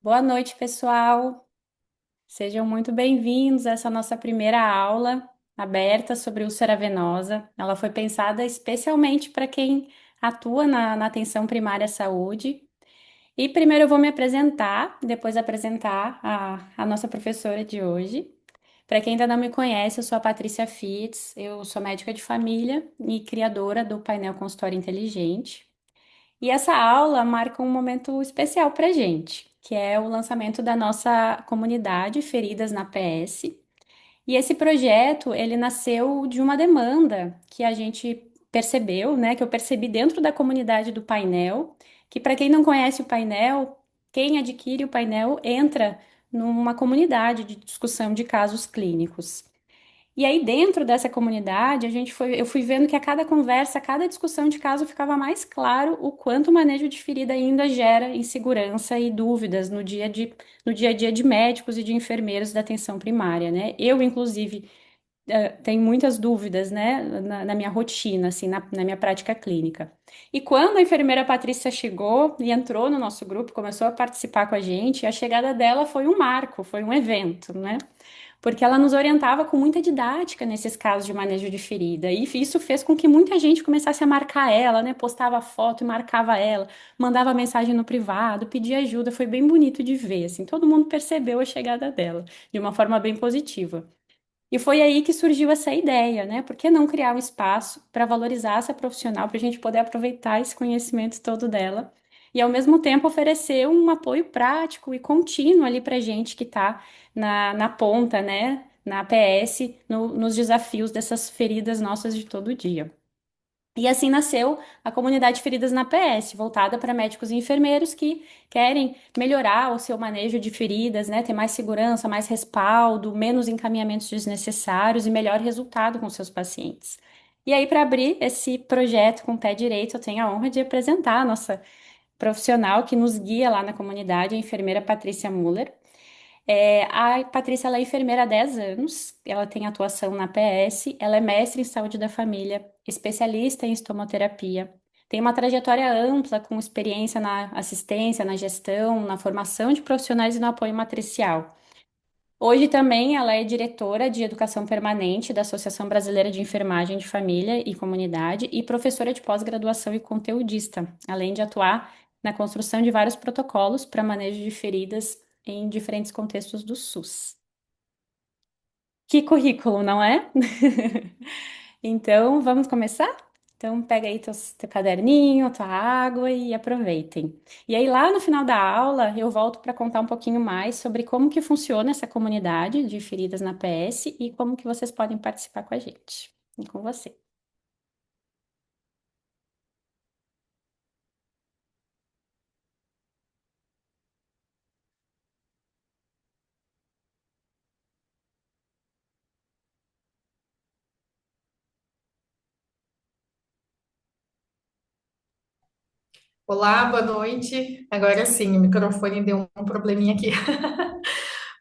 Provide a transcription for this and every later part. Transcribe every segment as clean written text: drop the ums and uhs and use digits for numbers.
Boa noite, pessoal. Sejam muito bem-vindos a essa nossa primeira aula aberta sobre úlcera venosa. Ela foi pensada especialmente para quem atua na atenção primária à saúde. E primeiro eu vou me apresentar, depois apresentar a nossa professora de hoje. Para quem ainda não me conhece, eu sou a Patrícia Fitz, eu sou médica de família e criadora do painel Consultório Inteligente. E essa aula marca um momento especial para a gente, que é o lançamento da nossa comunidade Feridas na PS. E esse projeto, ele nasceu de uma demanda que a gente percebeu, né, que eu percebi dentro da comunidade do painel, que para quem não conhece o painel, quem adquire o painel entra numa comunidade de discussão de casos clínicos. E aí, dentro dessa comunidade, eu fui vendo que a cada conversa, a cada discussão de caso ficava mais claro o quanto o manejo de ferida ainda gera insegurança e dúvidas no dia a dia de médicos e de enfermeiros da atenção primária, né? Eu, inclusive, tenho muitas dúvidas, né, na minha rotina, assim, na minha prática clínica. E quando a enfermeira Patrícia chegou e entrou no nosso grupo, começou a participar com a gente, a chegada dela foi um marco, foi um evento, né? Porque ela nos orientava com muita didática nesses casos de manejo de ferida. E isso fez com que muita gente começasse a marcar ela, né? Postava foto e marcava ela, mandava mensagem no privado, pedia ajuda. Foi bem bonito de ver, assim. Todo mundo percebeu a chegada dela de uma forma bem positiva. E foi aí que surgiu essa ideia, né? Por que não criar um espaço para valorizar essa profissional, para a gente poder aproveitar esse conhecimento todo dela e, ao mesmo tempo, oferecer um apoio prático e contínuo ali para a gente que está na ponta, né? Na APS, nos desafios dessas feridas nossas de todo dia. E assim nasceu a comunidade Feridas na PS, voltada para médicos e enfermeiros que querem melhorar o seu manejo de feridas, né, ter mais segurança, mais respaldo, menos encaminhamentos desnecessários e melhor resultado com seus pacientes. E aí, para abrir esse projeto com o pé direito, eu tenho a honra de apresentar a nossa profissional que nos guia lá na comunidade, a enfermeira Patrícia Muller. A Patrícia, ela é enfermeira há 10 anos, ela tem atuação na PS, ela é mestre em saúde da família, especialista em estomoterapia, tem uma trajetória ampla com experiência na assistência, na gestão, na formação de profissionais e no apoio matricial. Hoje também ela é diretora de educação permanente da Associação Brasileira de Enfermagem de Família e Comunidade e professora de pós-graduação e conteudista, além de atuar na construção de vários protocolos para manejo de feridas em diferentes contextos do SUS. Que currículo, não é? Então, vamos começar? Então, pega aí teu caderninho, tua água e aproveitem. E aí, lá no final da aula, eu volto para contar um pouquinho mais sobre como que funciona essa comunidade de feridas na PS e como que vocês podem participar com a gente. E com você. Olá, boa noite. Agora sim, o microfone deu um probleminha aqui.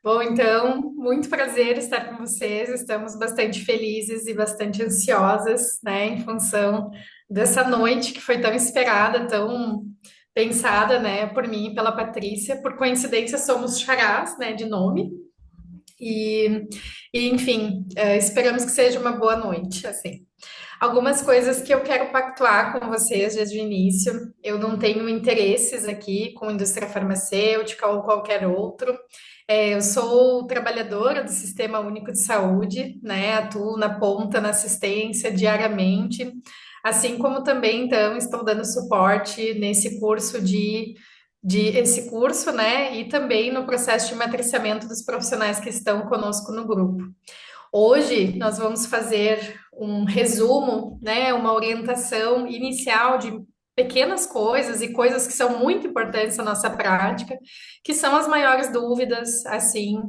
Bom, então, muito prazer estar com vocês. Estamos bastante felizes e bastante ansiosas, né, em função dessa noite que foi tão esperada, tão pensada, né, por mim e pela Patrícia. Por coincidência, somos xarás, né, de nome. E, enfim, esperamos que seja uma boa noite, assim. Algumas coisas que eu quero pactuar com vocês desde o início. Eu não tenho interesses aqui com indústria farmacêutica ou qualquer outro. Eu sou trabalhadora do Sistema Único de Saúde, né? Atuo na ponta, na assistência diariamente, assim como também, então, estou dando suporte nesse curso de esse curso, né? E também no processo de matriciamento dos profissionais que estão conosco no grupo. Hoje nós vamos fazer um resumo, né, uma orientação inicial de pequenas coisas e coisas que são muito importantes na nossa prática, que são as maiores dúvidas, assim,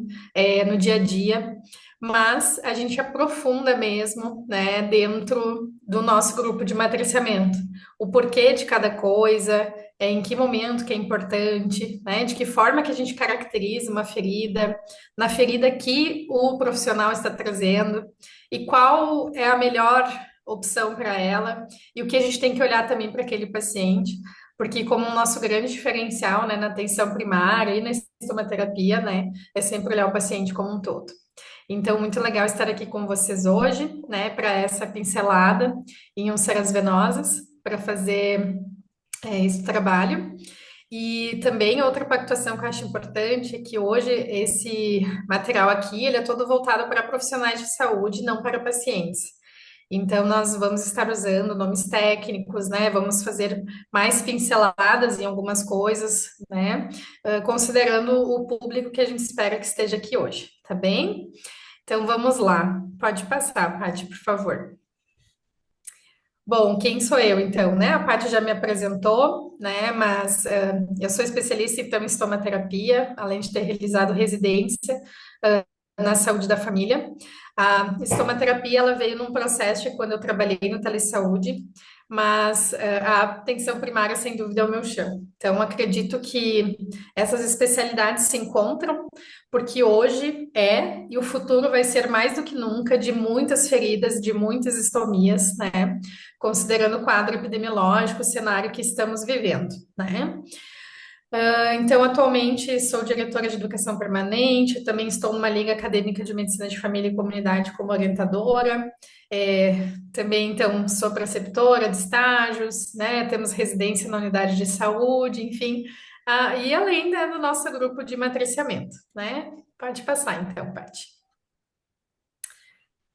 no dia a dia, mas a gente aprofunda mesmo, né, dentro do nosso grupo de matriciamento, o porquê de cada coisa, em que momento que é importante, né, de que forma que a gente caracteriza uma ferida, na ferida que o profissional está trazendo e qual é a melhor opção para ela e o que a gente tem que olhar também para aquele paciente, porque como o nosso grande diferencial, né, na atenção primária e nesse estomaterapia, né, é sempre olhar o paciente como um todo. Então, muito legal estar aqui com vocês hoje, né, para essa pincelada em úlceras venosas, para fazer esse trabalho. E também outra pactuação que eu acho importante é que hoje esse material aqui, ele é todo voltado para profissionais de saúde, não para pacientes. Então, nós vamos estar usando nomes técnicos, né? Vamos fazer mais pinceladas em algumas coisas, né? Considerando o público que a gente espera que esteja aqui hoje, tá bem? Então, vamos lá. Pode passar, Paty, por favor. Bom, quem sou eu então, né? A Paty já me apresentou, né? Mas eu sou especialista então, em estomaterapia, além de ter realizado residência na saúde da família. A estomaterapia ela veio num processo de quando eu trabalhei no telesaúde, mas a atenção primária, sem dúvida, é o meu chão. Então, acredito que essas especialidades se encontram, porque hoje é e o futuro vai ser mais do que nunca de muitas feridas, de muitas estomias, né? Considerando o quadro epidemiológico, o cenário que estamos vivendo, né? Então, atualmente sou diretora de educação permanente, também estou numa liga acadêmica de medicina de família e comunidade como orientadora. Também, então, sou preceptora de estágios, né? Temos residência na unidade de saúde, enfim. E além do nosso grupo de matriciamento, né? Pode passar, então, Paty.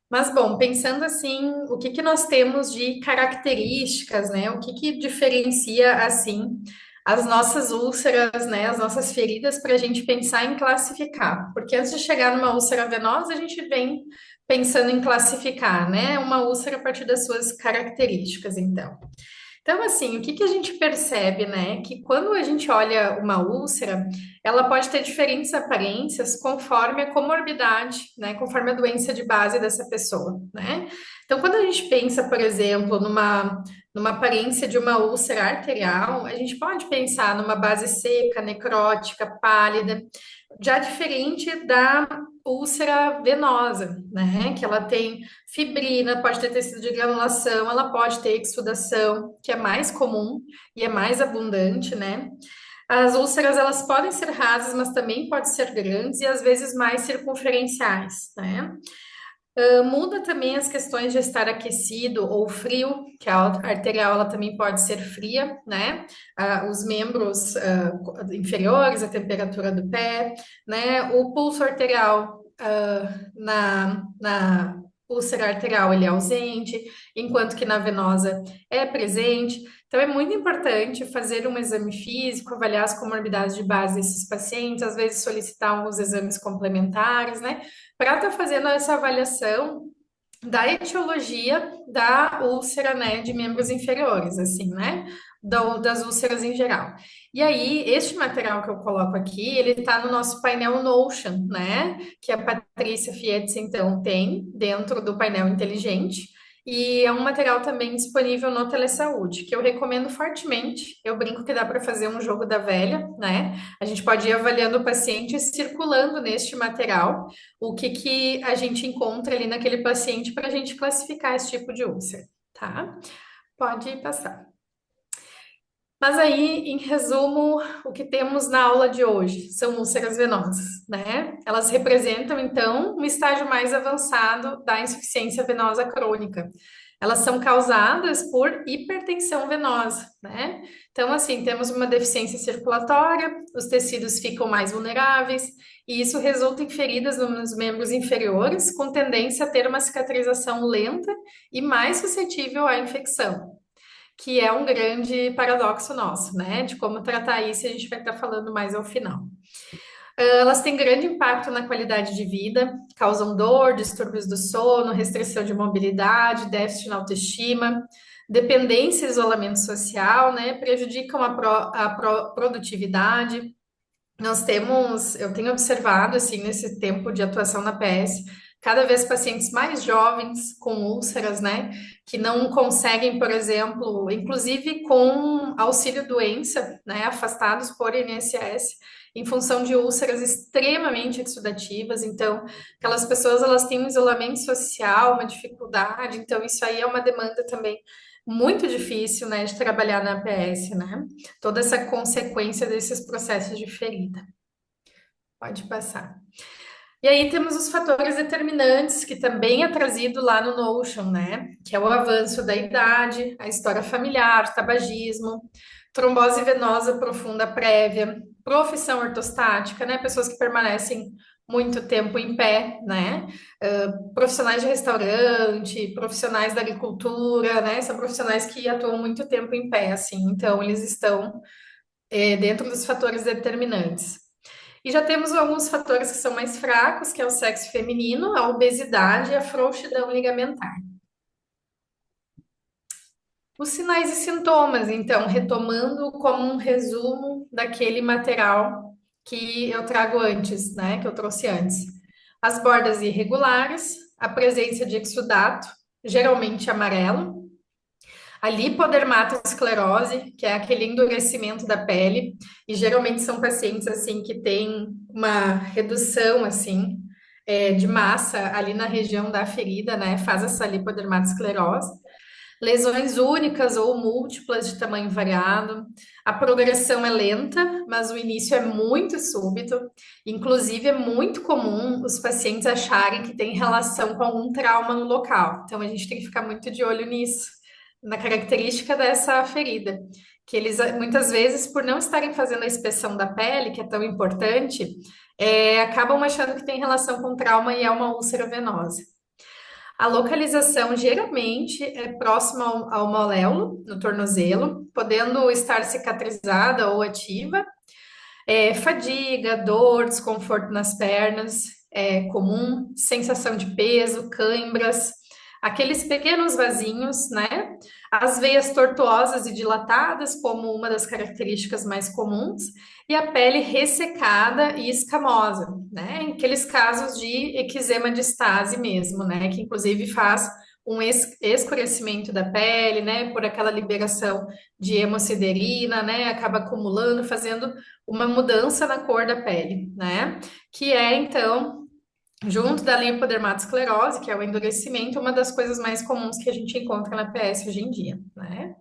Mas, bom, pensando assim, o que que nós temos de características, né? O que que diferencia, assim, as nossas úlceras, né? As nossas feridas para a gente pensar em classificar. Porque antes de chegar numa úlcera venosa, a gente vem pensando em classificar, né? Uma úlcera a partir das suas características, então. Então, assim, o que que a gente percebe, né? Que quando a gente olha uma úlcera, ela pode ter diferentes aparências conforme a comorbidade, né? Conforme a doença de base dessa pessoa, né? Então, quando a gente pensa, por exemplo, numa aparência de uma úlcera arterial, a gente pode pensar numa base seca, necrótica, pálida, já diferente da úlcera venosa, né? Que ela tem fibrina, pode ter tecido de granulação, ela pode ter exsudação, que é mais comum e é mais abundante, né? As úlceras, elas podem ser rasas, mas também podem ser grandes e às vezes mais circunferenciais, né? Muda também as questões de estar aquecido ou frio, que a arterial ela também pode ser fria, né? Os membros inferiores, a temperatura do pé, né? O pulso arterial na úlcera arterial ele é ausente, enquanto que na venosa é presente. Então é muito importante fazer um exame físico, avaliar as comorbidades de base desses pacientes, às vezes solicitar alguns exames complementares, né? Para estar fazendo essa avaliação da etiologia da úlcera, né, de membros inferiores, assim, né, das úlceras em geral. E aí, este material que eu coloco aqui, ele está no nosso painel Notion, né, que a Patrícia Fietz, então, tem dentro do painel inteligente, e é um material também disponível no Telesaúde, que eu recomendo fortemente. Eu brinco que dá para fazer um jogo da velha, né? A gente pode ir avaliando o paciente circulando neste material o que que a gente encontra ali naquele paciente para a gente classificar esse tipo de úlcera, tá? Pode passar. Mas aí, em resumo, o que temos na aula de hoje são úlceras venosas, né? Elas representam, então, um estágio mais avançado da insuficiência venosa crônica. Elas são causadas por hipertensão venosa, né? Então, assim, temos uma deficiência circulatória, os tecidos ficam mais vulneráveis, e isso resulta em feridas nos membros inferiores, com tendência a ter uma cicatrização lenta e mais suscetível à infecção, que é um grande paradoxo nosso, né? De como tratar isso, a gente vai estar falando mais ao final. Elas têm grande impacto na qualidade de vida, causam dor, distúrbios do sono, restrição de mobilidade, déficit na autoestima, dependência e isolamento social, né? Prejudicam a produtividade. Eu tenho observado, assim, nesse tempo de atuação na PS, cada vez pacientes mais jovens com úlceras, né, que não conseguem, por exemplo, inclusive com auxílio-doença, né, afastados por INSS, em função de úlceras extremamente exudativas. Então, aquelas pessoas, elas têm um isolamento social, uma dificuldade, então isso aí é uma demanda também muito difícil, né, de trabalhar na APS, né? Toda essa consequência desses processos de ferida. Pode passar. E aí temos os fatores determinantes, que também é trazido lá no Notion, né? Que é o avanço da idade, a história familiar, tabagismo, trombose venosa profunda prévia, profissão ortostática, né? Pessoas que permanecem muito tempo em pé, né? Profissionais de restaurante, profissionais da agricultura, né? São profissionais que atuam muito tempo em pé, assim. Então, eles estão, dentro dos fatores determinantes. E já temos alguns fatores que são mais fracos, que é o sexo feminino, a obesidade e a frouxidão ligamentar. Os sinais e sintomas, então, retomando como um resumo daquele material que eu trago antes, né, que eu trouxe antes. As bordas irregulares, a presença de exudato, geralmente amarelo, a lipodermatosclerose, que é aquele endurecimento da pele, e geralmente são pacientes assim que têm uma redução assim de massa ali na região da ferida, né? Faz essa lipodermatosclerose. Lesões únicas ou múltiplas de tamanho variado. A progressão é lenta, mas o início é muito súbito. Inclusive, é muito comum os pacientes acharem que tem relação com algum trauma no local. Então, a gente tem que ficar muito de olho nisso, na característica dessa ferida. Que eles, muitas vezes, por não estarem fazendo a inspeção da pele, que é tão importante, acabam achando que tem relação com trauma e é uma úlcera venosa. A localização geralmente é próxima ao moléolo, no tornozelo, podendo estar cicatrizada ou ativa. Fadiga, dor, desconforto nas pernas, é comum, sensação de peso, cãibras, aqueles pequenos vasinhos, né? As veias tortuosas e dilatadas, como uma das características mais comuns, e a pele ressecada e escamosa, né? Aqueles casos de eczema de estase mesmo, né? Que inclusive faz um escurecimento da pele, né? Por aquela liberação de hemosiderina, né? Acaba acumulando, fazendo uma mudança na cor da pele, né? Que é, então, junto da lipodermatosclerose, que é o endurecimento, uma das coisas mais comuns que a gente encontra na PS hoje em dia, né?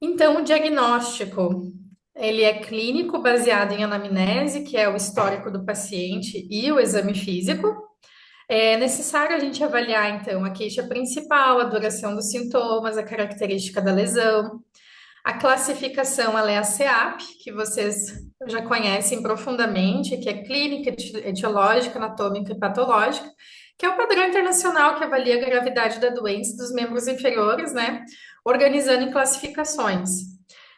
Então, o diagnóstico, ele é clínico, baseado em anamnese, que é o histórico do paciente, e o exame físico. É necessário a gente avaliar, então, a queixa principal, a duração dos sintomas, a característica da lesão. A classificação ela é a CEAP, que vocês já conhecem profundamente, que é clínica, etiológica, anatômica e patológica, que é o padrão internacional que avalia a gravidade da doença dos membros inferiores, né? Organizando em classificações.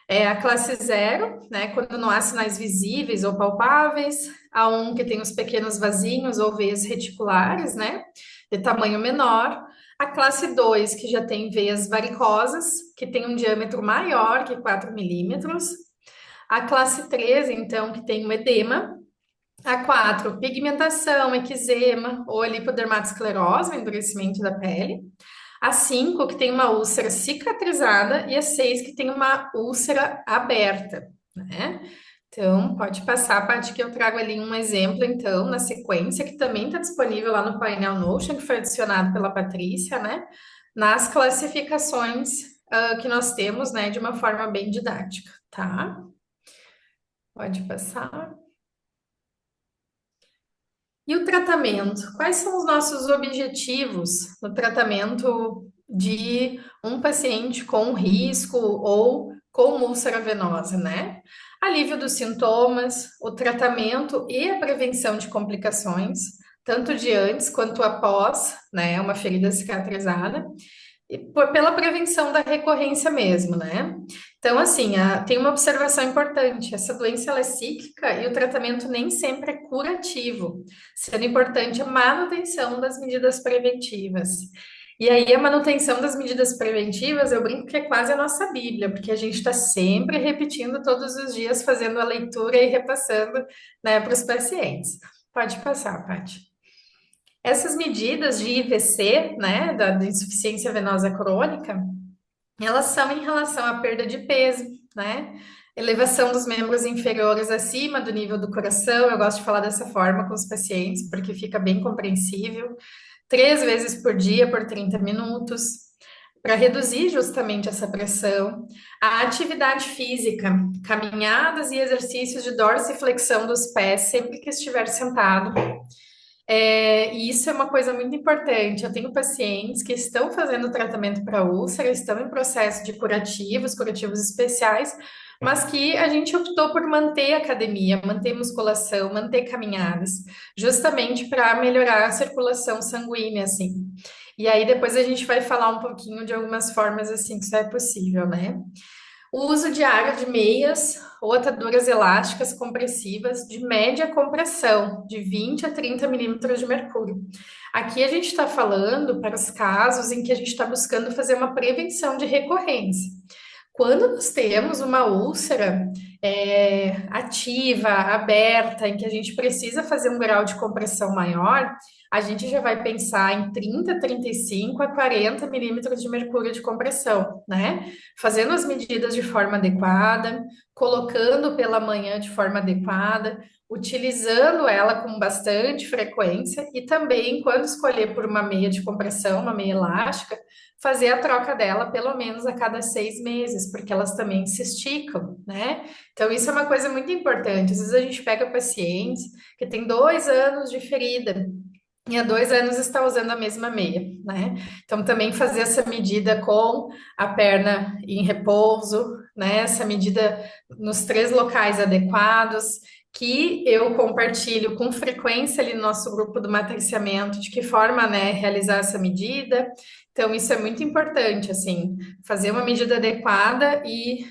A classe zero, né? Quando não há sinais visíveis ou palpáveis. A um que tem os pequenos vasinhos ou veias reticulares, né? De tamanho menor. A classe 2 que já tem veias varicosas, que tem um diâmetro maior que 4 milímetros. A classe 3 então, que tem um edema. A 4 pigmentação, eczema ou lipodermatosclerose, o endurecimento da pele. A 5 que tem uma úlcera cicatrizada. E a 6 que tem uma úlcera aberta, né? Então, pode passar a parte que eu trago ali um exemplo, então, na sequência, que também está disponível lá no painel Notion, que foi adicionado pela Patrícia, né? Nas classificações, que nós temos, né, de uma forma bem didática, tá? Pode passar. E o tratamento? Quais são os nossos objetivos no tratamento de um paciente com risco ou com úlcera venosa, né? Alívio dos sintomas, o tratamento e a prevenção de complicações, tanto de antes quanto após, né, uma ferida cicatrizada pela prevenção da recorrência mesmo, né? Então, assim, tem uma observação importante: essa doença ela é cíclica e o tratamento nem sempre é curativo, sendo importante a manutenção das medidas preventivas. E aí, a manutenção das medidas preventivas, eu brinco que é quase a nossa Bíblia, porque a gente está sempre repetindo todos os dias, fazendo a leitura e repassando, né, para os pacientes. Pode passar, Paty. Essas medidas de IVC, né, da insuficiência venosa crônica, elas são em relação à perda de peso, né? Elevação dos membros inferiores acima do nível do coração. Eu gosto de falar dessa forma com os pacientes, porque fica bem compreensível. 3 vezes por dia, por 30 minutos. para reduzir justamente essa pressão. A atividade física, caminhadas e exercícios de dorsiflexão dos pés sempre que estiver sentado. E isso é uma coisa muito importante. Eu tenho pacientes que estão fazendo tratamento para úlcera, estão em processo de curativos especiais, mas que a gente optou por manter academia, manter musculação, manter caminhadas, justamente para melhorar a circulação sanguínea, assim. E aí depois a gente vai falar um pouquinho de algumas formas assim que isso é possível, né? O uso diário de meias ou ataduras elásticas compressivas de média compressão, de 20 a 30 milímetros de mercúrio. Aqui a gente está falando para os casos em que a gente está buscando fazer uma prevenção de recorrência. Quando nós temos uma úlcera ativa, aberta, em que a gente precisa fazer um grau de compressão maior, a gente já vai pensar em 30, 35 a 40 milímetros de mercúrio de compressão, né? Fazendo as medidas de forma adequada, colocando pela manhã de forma adequada, utilizando ela com bastante frequência e também, quando escolher por uma meia de compressão, uma meia elástica, fazer a troca dela pelo menos a cada 6 meses, porque elas também se esticam, né? Então, isso é uma coisa muito importante. Às vezes a gente pega pacientes que têm 2 anos de ferida e há 2 anos está usando a mesma meia, né? Então, também fazer essa medida com a perna em repouso, né? Essa medida nos 3 locais adequados, que eu compartilho com frequência ali no nosso grupo do matriciamento, de que forma, né, realizar essa medida. Então, isso é muito importante, assim, fazer uma medida adequada e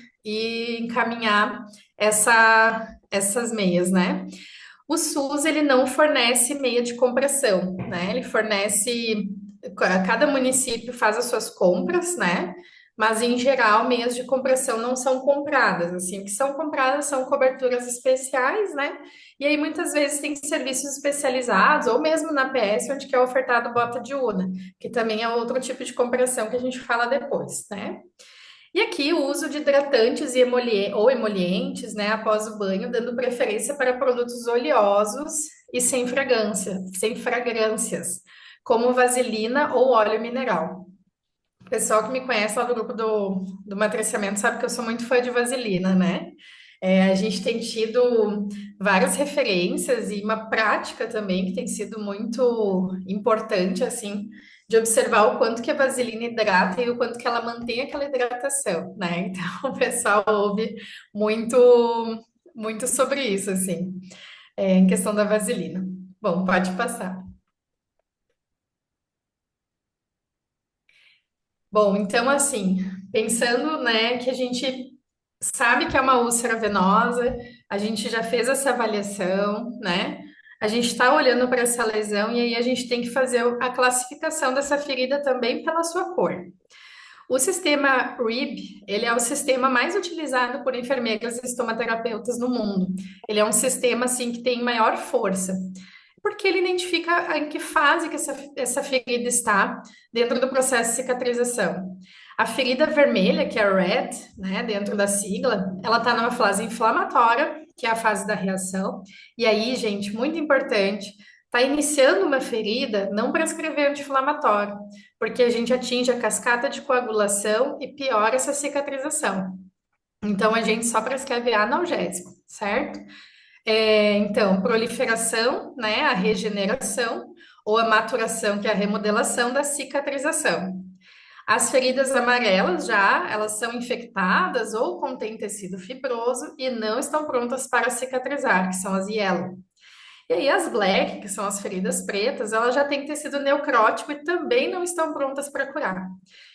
encaminhar essas meias, né? O SUS, ele não fornece meia de compressão, né? Ele fornece, cada município faz as suas compras, né? Mas, em geral, meias de compressão não são compradas, assim, o que são compradas são coberturas especiais, né? E aí, muitas vezes, tem serviços especializados, ou mesmo na PS, onde que é ofertado bota de UNA, que também é outro tipo de compressão que a gente fala depois, né? E aqui o uso de hidratantes ou emolientes, né, após o banho, dando preferência para produtos oleosos e sem fragrâncias, como vaselina ou óleo mineral. O pessoal que me conhece lá do grupo do matriciamento sabe que eu sou muito fã de vaselina, né? A gente tem tido várias referências e uma prática também que tem sido muito importante, assim, de observar o quanto que a vaselina hidrata e o quanto que ela mantém aquela hidratação, né? Então, o pessoal ouve muito, muito sobre isso, assim, em questão da vaselina. Bom, pode passar. Bom, então, assim, pensando, né, que a gente sabe que é uma úlcera venosa, a gente já fez essa avaliação, né? A gente está olhando para essa lesão e aí a gente tem que fazer a classificação dessa ferida também pela sua cor. O sistema RIB, ele é o sistema mais utilizado por enfermeiras e estomaterapeutas no mundo. Ele é um sistema, assim, que tem maior força, porque ele identifica em que fase que essa ferida está dentro do processo de cicatrização. A ferida vermelha, que é a red, né, dentro da sigla, ela está numa fase inflamatória, que é a fase da reação. E aí, gente, muito importante, está iniciando uma ferida, não prescrever anti-inflamatório, porque a gente atinge a cascata de coagulação e piora essa cicatrização. Então, a gente só prescreve analgésico, certo? Então, proliferação, né, a regeneração, ou a maturação, que é a remodelação da cicatrização. As feridas amarelas já, elas são infectadas ou contêm tecido fibroso e não estão prontas para cicatrizar, que são as yellow. E aí as black, que são as feridas pretas, elas já têm tecido necrótico e também não estão prontas para curar.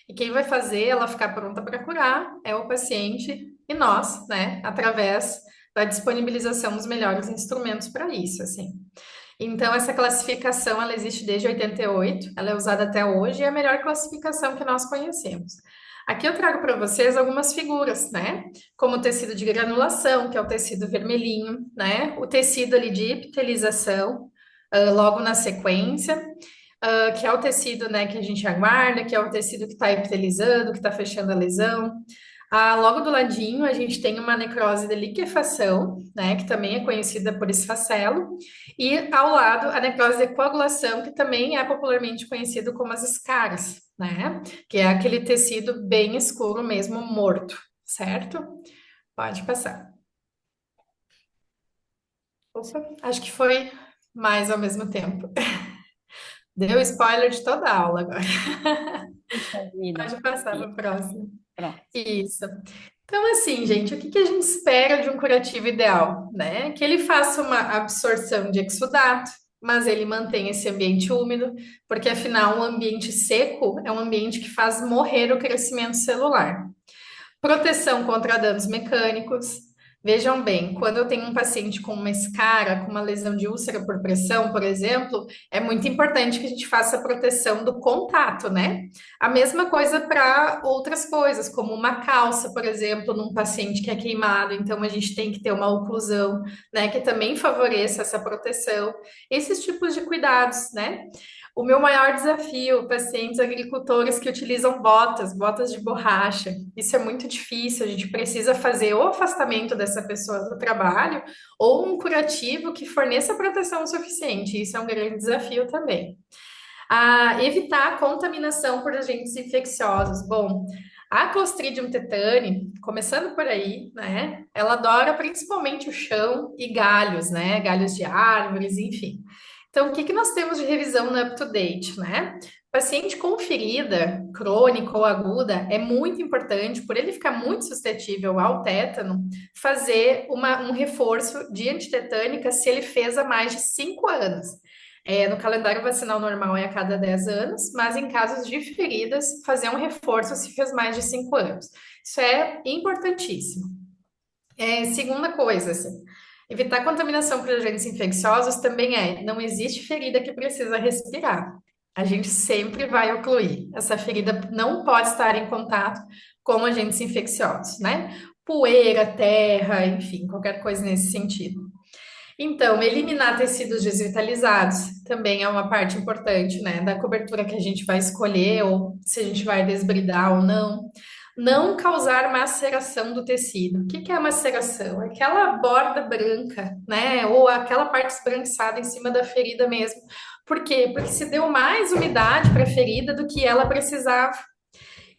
E quem vai fazer ela ficar pronta para curar é o paciente e nós, né, através da disponibilização dos melhores instrumentos para isso, assim. Então, essa classificação, ela existe desde 88, ela é usada até hoje e é a melhor classificação que nós conhecemos. Aqui eu trago para vocês algumas figuras, né? Como o tecido de granulação, que é o tecido vermelhinho, né? O tecido ali de epitelização, logo na sequência, que é o tecido, né, que a gente aguarda, que é o tecido que está epitelizando, que está fechando a lesão. Logo do ladinho, a gente tem uma necrose de liquefação, né, que também é conhecida por esfacelo, e ao lado a necrose de coagulação, que também é popularmente conhecido como as escaras, né, que é aquele tecido bem escuro mesmo, morto, certo? Pode passar. Opa, acho que foi mais ao mesmo tempo. Deu spoiler de toda a aula agora. Puxa vida. Pode passar para o próximo. Pronto. Isso. Então, assim, gente, o que que a gente espera de um curativo ideal, né? Que ele faça uma absorção de exudato, mas ele mantenha esse ambiente úmido, porque afinal, um ambiente seco é um ambiente que faz morrer o crescimento celular. Proteção contra danos mecânicos. Vejam bem, quando eu tenho um paciente com uma escara, com uma lesão de úlcera por pressão, por exemplo, é muito importante que a gente faça a proteção do contato, né? A mesma coisa para outras coisas, como uma calça, por exemplo, num paciente que é queimado, então a gente tem que ter uma oclusão, né, que também favoreça essa proteção. Esses tipos de cuidados, né? O meu maior desafio, pacientes agricultores que utilizam botas, botas de borracha. Isso é muito difícil, a gente precisa fazer o afastamento dessa pessoa do trabalho ou um curativo que forneça proteção suficiente. Isso é um grande desafio também. Evitar a contaminação por agentes infecciosos. Bom, a Clostridium tetani, começando por aí, né? Ela adora principalmente o chão e galhos, né? Galhos de árvores, enfim. Então, o que que nós temos de revisão no up-to-date, né? Paciente com ferida crônica ou aguda, é muito importante, por ele ficar muito suscetível ao tétano, fazer um reforço de antitetânica se ele fez há mais de 5 anos. No calendário vacinal normal é a cada 10 anos, mas em casos de feridas, fazer um reforço se fez mais de 5 anos. Isso é importantíssimo. Segunda coisa, assim, evitar contaminação por agentes infecciosos também não existe ferida que precisa respirar. A gente sempre vai ocluir. Essa ferida não pode estar em contato com agentes infecciosos, né? Poeira, terra, enfim, qualquer coisa nesse sentido. Então, eliminar tecidos desvitalizados também é uma parte importante, né, da cobertura que a gente vai escolher, ou se a gente vai desbridar ou não. Não causar maceração do tecido. O que que é maceração? Aquela borda branca, né, ou aquela parte esbranquiçada em cima da ferida mesmo. Por quê? Porque se deu mais umidade para a ferida do que ela precisava.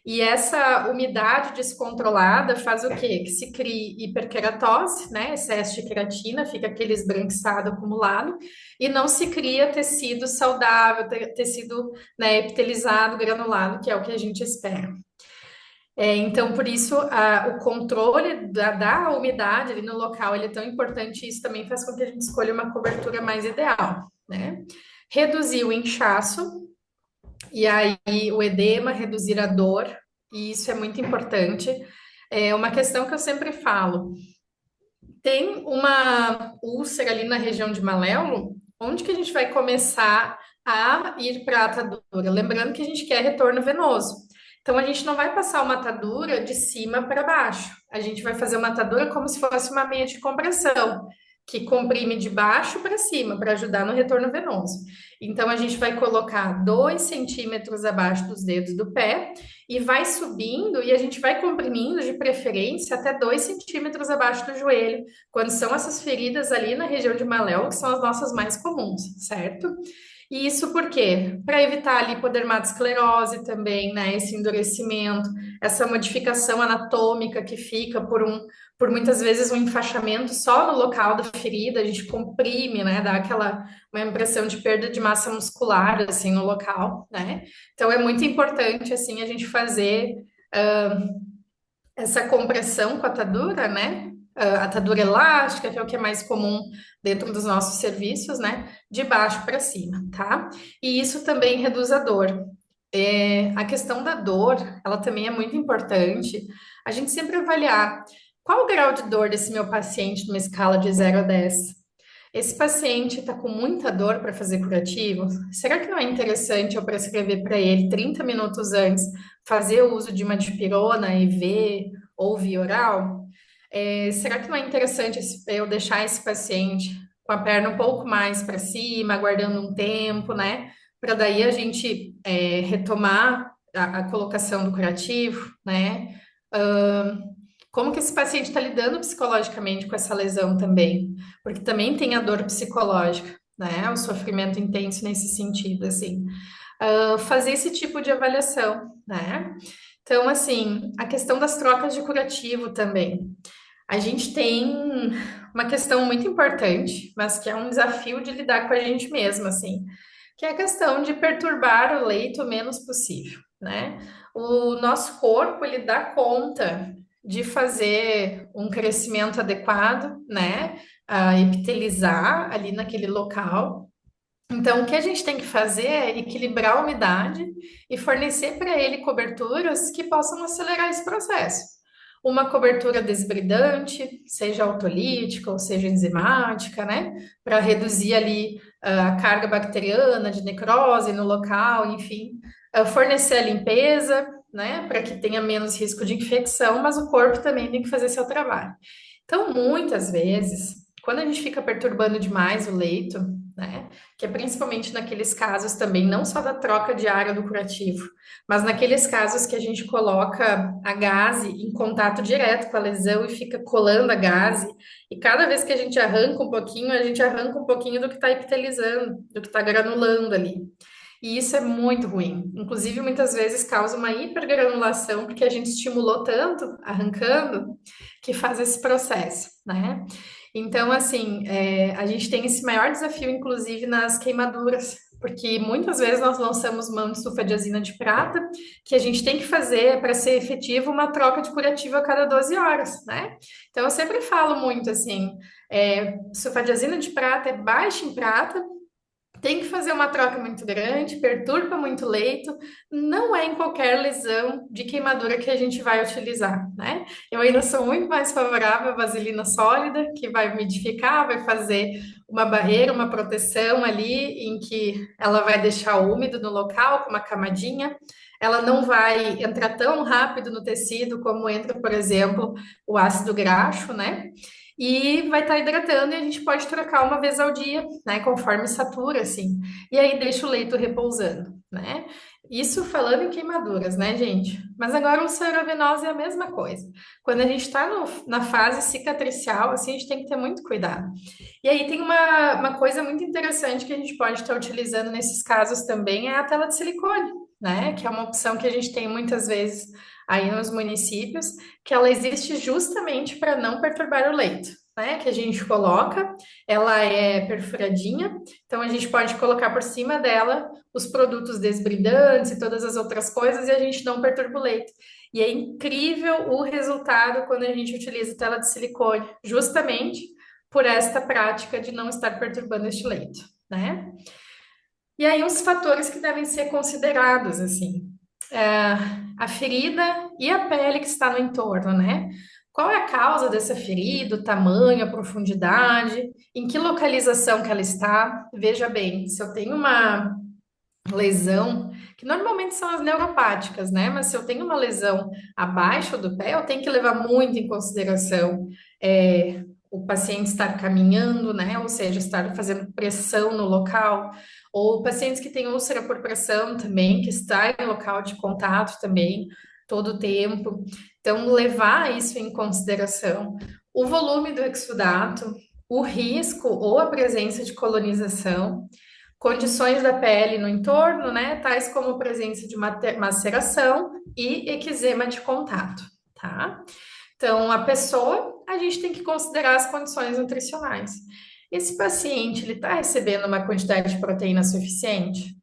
E essa umidade descontrolada faz o quê? Que se crie hiperkeratose, né? Excesso de queratina, fica aquele esbranquiçado acumulado, e não se cria tecido saudável, tecido, né, epitelizado, granulado, que é o que a gente espera. Então, por isso, o controle da umidade ali no local, ele é tão importante, e isso também faz com que a gente escolha uma cobertura mais ideal, né? Reduzir o inchaço, e aí o edema, reduzir a dor, e isso é muito importante. É uma questão que eu sempre falo. Tem uma úlcera ali na região de Maléolo, onde que a gente vai começar a ir para a atadura? Lembrando que a gente quer retorno venoso. Então a gente não vai passar uma atadura de cima para baixo. A gente vai fazer uma atadura como se fosse uma meia de compressão, que comprime de baixo para cima para ajudar no retorno venoso. Então a gente vai colocar 2 centímetros abaixo dos dedos do pé e vai subindo e a gente vai comprimindo de preferência até 2 centímetros abaixo do joelho, quando são essas feridas ali na região de Maléolo, que são as nossas mais comuns, certo? E isso por quê? Para evitar a lipodermatosclerose também, né? Esse endurecimento, essa modificação anatômica que fica por muitas vezes um enfaixamento só no local da ferida, a gente comprime, né? Dá uma impressão de perda de massa muscular, assim, no local, né? Então é muito importante, assim, a gente fazer essa compressão com a atadura, né? Atadura elástica, que é o que é mais comum dentro dos nossos serviços, né? De baixo para cima, tá? E isso também reduz a dor. A questão da dor, ela também é muito importante. A gente sempre avaliar qual o grau de dor desse meu paciente numa escala de 0 a 10. Esse paciente está com muita dor para fazer curativo? Será que não é interessante eu prescrever para ele 30 minutos antes fazer o uso de uma dipirona, IV ou via oral? Será que não é interessante eu deixar esse paciente com a perna um pouco mais para cima, aguardando um tempo, né? Para daí a gente retomar a colocação do curativo, né? Como que esse paciente está lidando psicologicamente com essa lesão também? Porque também tem a dor psicológica, né? O sofrimento intenso nesse sentido, assim. Fazer esse tipo de avaliação, né? Então, assim, a questão das trocas de curativo também. A gente tem uma questão muito importante, mas que é um desafio de lidar com a gente mesmo, assim, que é a questão de perturbar o leito o menos possível, né? O nosso corpo, ele dá conta de fazer um crescimento adequado, né? Epitelizar ali naquele local. Então, o que a gente tem que fazer é equilibrar a umidade e fornecer para ele coberturas que possam acelerar esse processo. Uma cobertura desbridante, seja autolítica ou seja enzimática, né? Para reduzir ali a carga bacteriana de necrose no local, enfim. Fornecer a limpeza, né? Para que tenha menos risco de infecção, mas o corpo também tem que fazer seu trabalho. Então, muitas vezes, quando a gente fica perturbando demais o leito, né? Que é principalmente naqueles casos também, não só da troca diária do curativo, mas naqueles casos que a gente coloca a gaze em contato direto com a lesão e fica colando a gaze, e cada vez que a gente arranca um pouquinho, a gente arranca um pouquinho do que está epitelizando, do que está granulando ali. E isso é muito ruim. Inclusive, muitas vezes causa uma hipergranulação, porque a gente estimulou tanto, arrancando, que faz esse processo, né? Então, assim, a gente tem esse maior desafio, inclusive, nas queimaduras, porque muitas vezes nós lançamos mão de sulfadiazina de prata, que a gente tem que fazer para ser efetivo uma troca de curativo a cada 12 horas, né? Então, eu sempre falo muito assim, sulfadiazina de prata é baixa em prata, tem que fazer uma troca muito grande, perturba muito o leito, não é em qualquer lesão de queimadura que a gente vai utilizar, né? Eu ainda sou muito mais favorável à vaselina sólida, que vai umidificar, vai fazer uma barreira, uma proteção ali, em que ela vai deixar úmido no local, com uma camadinha. Ela não vai entrar tão rápido no tecido como entra, por exemplo, o ácido graxo, né? E vai estar hidratando e a gente pode trocar uma vez ao dia, né? Conforme satura, assim. E aí deixa o leito repousando, né? Isso falando em queimaduras, né, gente? Mas agora o ulcerovenosa é a mesma coisa. Quando a gente está na fase cicatricial, assim, a gente tem que ter muito cuidado. E aí tem uma coisa muito interessante que a gente pode estar utilizando nesses casos também, é a tela de silicone, né? Que é uma opção que a gente tem muitas vezes aí nos municípios, que ela existe justamente para não perturbar o leito, né? Que a gente coloca, ela é perfuradinha, então a gente pode colocar por cima dela os produtos desbridantes e todas as outras coisas e a gente não perturba o leito. E é incrível o resultado quando a gente utiliza tela de silicone, justamente por esta prática de não estar perturbando este leito, né? E aí uns fatores que devem ser considerados, assim, é, a ferida e a pele que está no entorno, né? Qual é a causa dessa ferida, o tamanho, a profundidade, em que localização que ela está? Veja bem, se eu tenho uma lesão, que normalmente são as neuropáticas, né? Mas se eu tenho uma lesão abaixo do pé, eu tenho que levar muito em consideração o paciente estar caminhando, né? Ou seja, estar fazendo pressão no local, ou pacientes que têm úlcera por pressão também, que está em local de contato também, todo o tempo. Então, levar isso em consideração. O volume do exudato, o risco ou a presença de colonização, condições da pele no entorno, né, tais como presença de maceração e eczema de contato, tá? Então, a pessoa, a gente tem que considerar as condições nutricionais. Esse paciente, ele está recebendo uma quantidade de proteína suficiente?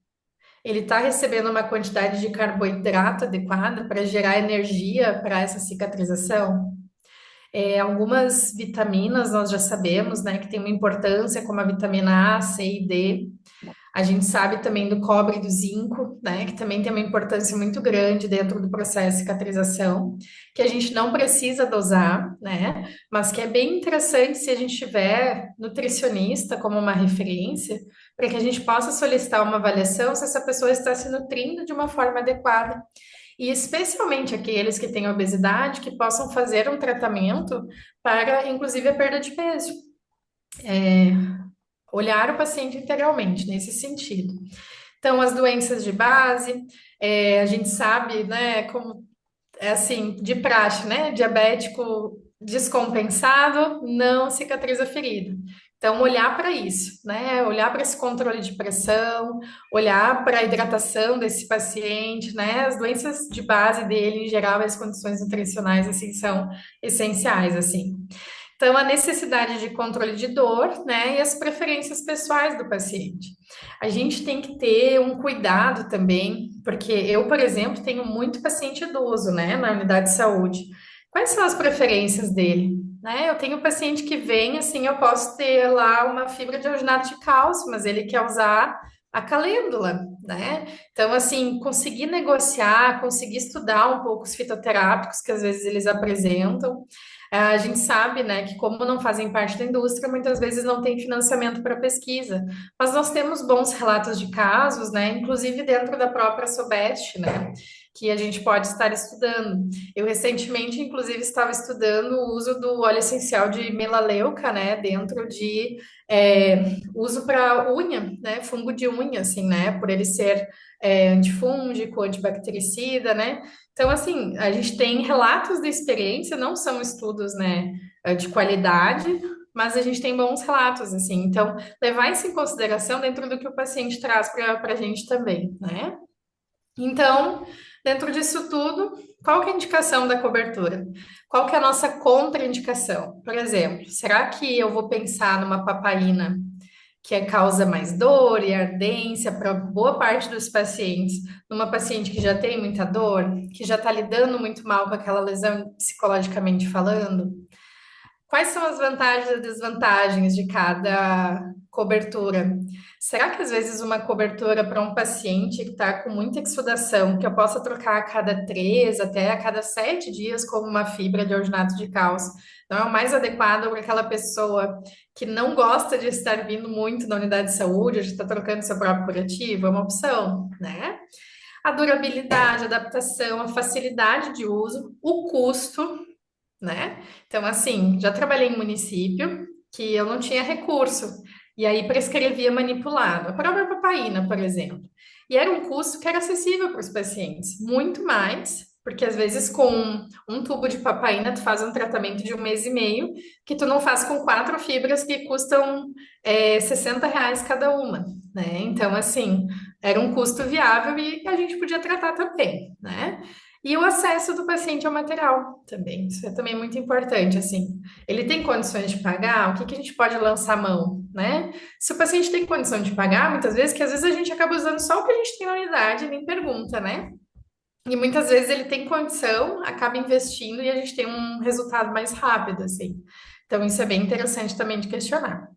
Ele está recebendo uma quantidade de carboidrato adequada para gerar energia para essa cicatrização? Algumas vitaminas nós já sabemos, né, que tem uma importância, como a vitamina A, C e D. A gente sabe também do cobre e do zinco, né, que também tem uma importância muito grande dentro do processo de cicatrização, que a gente não precisa dosar, né, mas que é bem interessante se a gente tiver nutricionista como uma referência, para que a gente possa solicitar uma avaliação se essa pessoa está se nutrindo de uma forma adequada. E especialmente aqueles que têm obesidade, que possam fazer um tratamento para, inclusive, a perda de peso. Olhar o paciente integralmente, nesse sentido. Então, as doenças de base, a gente sabe, né, como é assim, de praxe, né? Diabético descompensado não cicatriza a ferida. Então, olhar para isso, né? Olhar para esse controle de pressão, olhar para a hidratação desse paciente, né? As doenças de base dele, em geral, as condições nutricionais, assim, são essenciais, assim. Então, a necessidade de controle de dor, né, e as preferências pessoais do paciente. A gente tem que ter um cuidado também, porque eu, por exemplo, tenho muito paciente idoso, né, na unidade de saúde. Quais são as preferências dele? Né, eu tenho paciente que vem, assim, eu posso ter lá uma fibra de alginato de cálcio, mas ele quer usar a calêndula, né? Então, assim, conseguir negociar, conseguir estudar um pouco os fitoterápicos que às vezes eles apresentam. A gente sabe, né, que como não fazem parte da indústria, muitas vezes não tem financiamento para pesquisa, mas nós temos bons relatos de casos, né, inclusive dentro da própria Sobest, né, que a gente pode estar estudando. Eu recentemente, inclusive, estava estudando o uso do óleo essencial de melaleuca, né, dentro de uso para unha, né, fungo de unha, assim, né, por ele ser antifúngico, antibactericida, né, então, assim, a gente tem relatos de experiência, não são estudos, né, de qualidade, mas a gente tem bons relatos, assim. Então, levar isso em consideração dentro do que o paciente traz para a gente também, né? Então, dentro disso tudo, qual que é a indicação da cobertura? Qual que é a nossa contraindicação? Por exemplo, será que eu vou pensar numa papaina que causa mais dor e ardência para boa parte dos pacientes, numa paciente que já tem muita dor, que já está lidando muito mal com aquela lesão psicologicamente falando? Quais são as vantagens e desvantagens de cada cobertura? Será que às vezes uma cobertura para um paciente que está com muita exsudação, que eu possa trocar a cada 3 até a cada 7 dias, como uma fibra de alginato de cálcio, não é o mais adequado para aquela pessoa que não gosta de estar vindo muito na unidade de saúde, de estar trocando seu próprio curativo? É uma opção, né? A durabilidade, a adaptação, a facilidade de uso, o custo, né? Então, assim, já trabalhei em município que eu não tinha recurso, e aí prescrevia manipulado, a própria papaina, por exemplo. E era um custo que era acessível para os pacientes, muito mais, porque às vezes com um tubo de papaina tu faz um tratamento de 1 mês e meio, que tu não faz com 4 fibras que custam R$ 60 cada uma, né? Então, assim, era um custo viável e a gente podia tratar também, né? E o acesso do paciente ao material também, isso é também muito importante, assim. Ele tem condições de pagar, o que que a gente pode lançar mão, né? Se o paciente tem condição de pagar, muitas vezes, que às vezes a gente acaba usando só o que a gente tem na unidade e nem pergunta, né? E muitas vezes ele tem condição, acaba investindo e a gente tem um resultado mais rápido, assim. Então, isso é bem interessante também de questionar.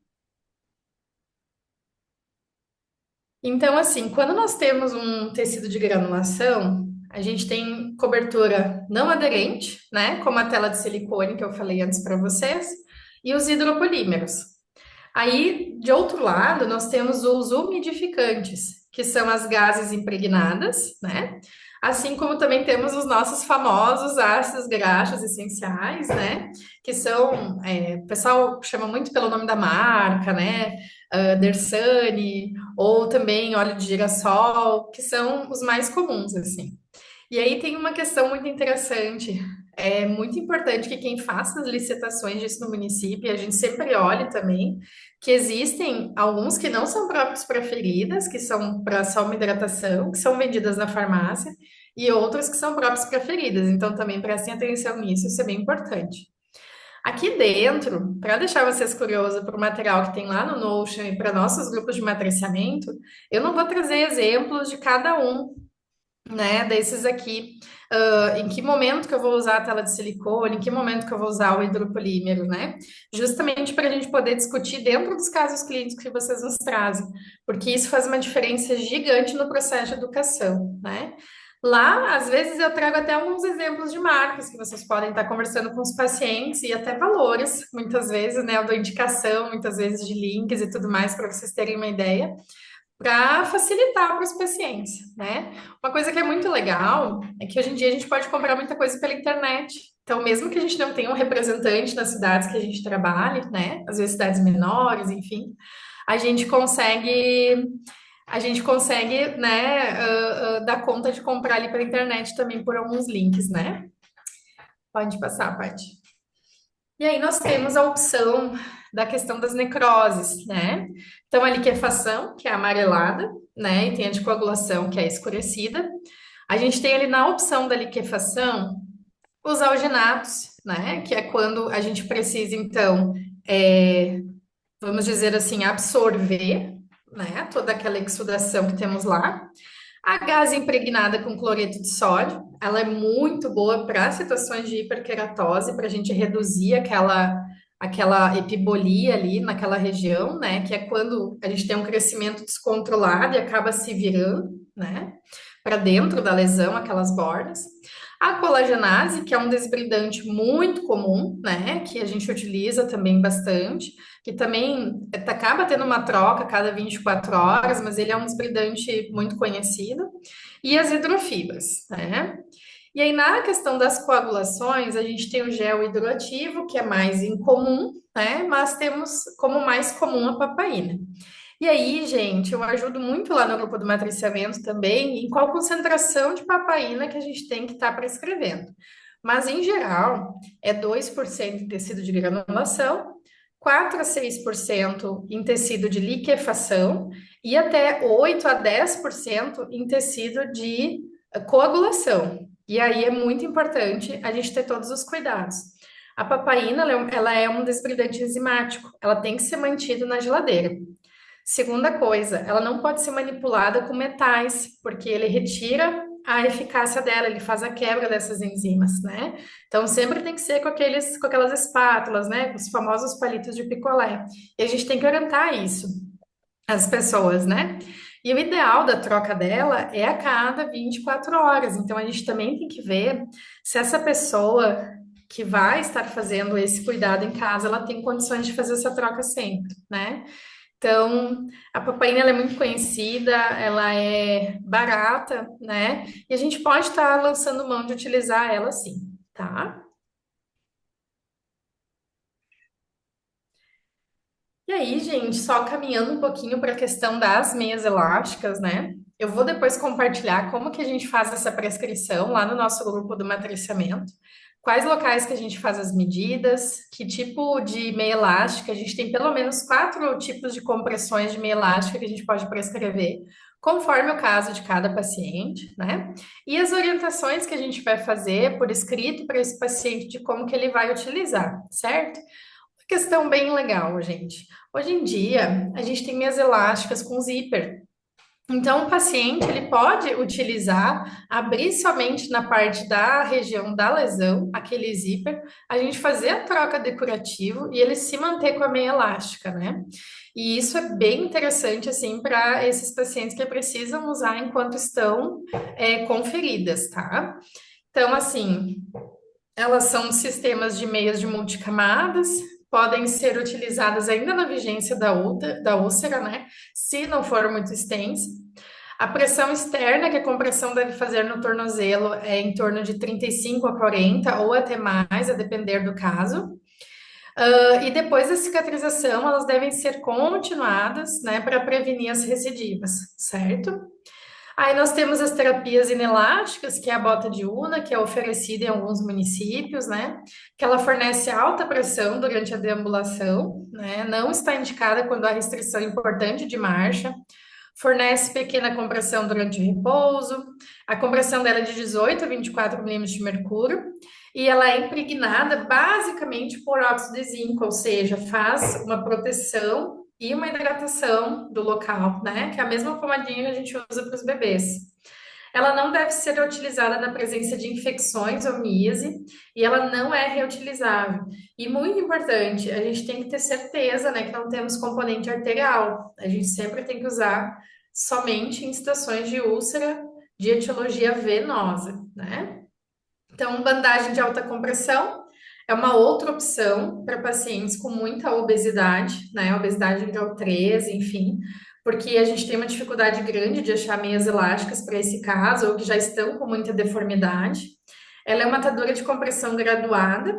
Então, assim, quando nós temos um tecido de granulação, a gente tem cobertura não aderente, né? Como a tela de silicone que eu falei antes para vocês, e os hidropolímeros. Aí, de outro lado, nós temos os umidificantes, que são as gases impregnadas, né? Assim como também temos os nossos famosos ácidos graxos essenciais, né? Que são, o pessoal chama muito pelo nome da marca, né? Dersane, ou também óleo de girassol, que são os mais comuns, assim. E aí tem uma questão muito interessante. É muito importante que quem faça as licitações disso no município, a gente sempre olhe também, que existem alguns que não são próprios para feridas, que são para só uma hidratação, que são vendidas na farmácia, e outros que são próprios para feridas. Então também prestem atenção nisso, isso é bem importante. Aqui dentro, para deixar vocês curiosos para o material que tem lá no Notion e para nossos grupos de matriciamento, eu não vou trazer exemplos de cada um, né, desses aqui, em que momento que eu vou usar a tela de silicone, em que momento que eu vou usar o hidropolímero, né? Justamente para a gente poder discutir dentro dos casos clínicos que vocês nos trazem, porque isso faz uma diferença gigante no processo de educação, né? Lá, às vezes, eu trago até alguns exemplos de marcas que vocês podem estar conversando com os pacientes e até valores, muitas vezes, né? Eu dou indicação, muitas vezes, de links e tudo mais, para vocês terem uma ideia para facilitar para os pacientes, né? Uma coisa que é muito legal é que hoje em dia a gente pode comprar muita coisa pela internet. Então, mesmo que a gente não tenha um representante nas cidades que a gente trabalhe, né? Às vezes cidades menores, enfim, a gente consegue, a gente consegue, né, dar conta de comprar ali pela internet também por alguns links, né? Pode passar, Paty. E aí nós temos a opção da questão das necroses, né? Então, a liquefação, que é a amarelada, né? E tem a anticoagulação, que é a escurecida. A gente tem ali na opção da liquefação os algenatos, né? Que é quando a gente precisa, então, vamos dizer assim, absorver, né? Toda aquela exsudação que temos lá. A gase impregnada com cloreto de sódio, ela é muito boa para situações de hiperkeratose, para a gente reduzir aquela epibolia ali naquela região, né? Que é quando a gente tem um crescimento descontrolado e acaba se virando, né? Para dentro da lesão, aquelas bordas. A colagenase, que é um desbridante muito comum, né? Que a gente utiliza também bastante, que também acaba tendo uma troca a cada 24 horas, mas ele é um desbridante muito conhecido. E as hidrofibras, né? E aí, na questão das coagulações, a gente tem o gel hidroativo, que é mais incomum, né? Mas temos como mais comum a papaina. E aí, gente, eu ajudo muito lá no grupo do matriciamento também em qual concentração de papaina que a gente tem que estar prescrevendo. Mas, em geral, é 2% em tecido de granulação, 4 a 6% em tecido de liquefação e até 8 a 10% em tecido de coagulação. E aí é muito importante a gente ter todos os cuidados. A papaina, ela é um desbridante enzimático, ela tem que ser mantida na geladeira. Segunda coisa, ela não pode ser manipulada com metais, porque ele retira a eficácia dela, ele faz a quebra dessas enzimas, né? Então sempre tem que ser com aquelas espátulas, né? Com os famosos palitos de picolé. E a gente tem que orientar isso às pessoas, né? E o ideal da troca dela é a cada 24 horas. Então a gente também tem que ver se essa pessoa que vai estar fazendo esse cuidado em casa, ela tem condições de fazer essa troca sempre, né? Então, a papaina ela é muito conhecida, ela é barata, né? E a gente pode estar lançando mão de utilizar ela sim, tá? E aí, gente, só caminhando um pouquinho para a questão das meias elásticas, né? Eu vou depois compartilhar como que a gente faz essa prescrição lá no nosso grupo do matriciamento. Quais locais que a gente faz as medidas, que tipo de meia elástica, a gente tem pelo menos 4 tipos de compressões de meia elástica que a gente pode prescrever, conforme o caso de cada paciente, né? E as orientações que a gente vai fazer por escrito para esse paciente de como que ele vai utilizar, certo? Questão bem legal, gente. Hoje em dia, a gente tem meias elásticas com zíper. Então, o paciente ele pode utilizar, abrir somente na parte da região da lesão, aquele zíper, a gente fazer a troca de curativo e ele se manter com a meia elástica, né? E isso é bem interessante, assim, para esses pacientes que precisam usar enquanto estão com feridas, tá? Então, assim, elas são sistemas de meias de multicamadas, podem ser utilizadas ainda na vigência da úlcera, né? Se não for muito extensa. A pressão externa, que a compressão deve fazer no tornozelo, é em torno de 35 a 40 ou até mais, a depender do caso. E depois da cicatrização, elas devem ser continuadas, né, para prevenir as recidivas, certo? Aí nós temos as terapias inelásticas, que é a bota de Una, que é oferecida em alguns municípios, né? Que ela fornece alta pressão durante a deambulação, né? Não está indicada quando há restrição importante de marcha. Fornece pequena compressão durante o repouso. A compressão dela é de 18 a 24 milímetros de mercúrio. E ela é impregnada basicamente por óxido de zinco, ou seja, faz uma proteção e uma hidratação do local, né? Que é a mesma pomadinha que a gente usa para os bebês. Ela não deve ser utilizada na presença de infecções ou míase e ela não é reutilizável. E muito importante, a gente tem que ter certeza, né, que não temos componente arterial. A gente sempre tem que usar somente em situações de úlcera de etiologia venosa, né? Então, bandagem de alta compressão é uma outra opção para pacientes com muita obesidade, né? Obesidade grau 3, enfim, porque a gente tem uma dificuldade grande de achar meias elásticas para esse caso, ou que já estão com muita deformidade. Ela é uma atadura de compressão graduada,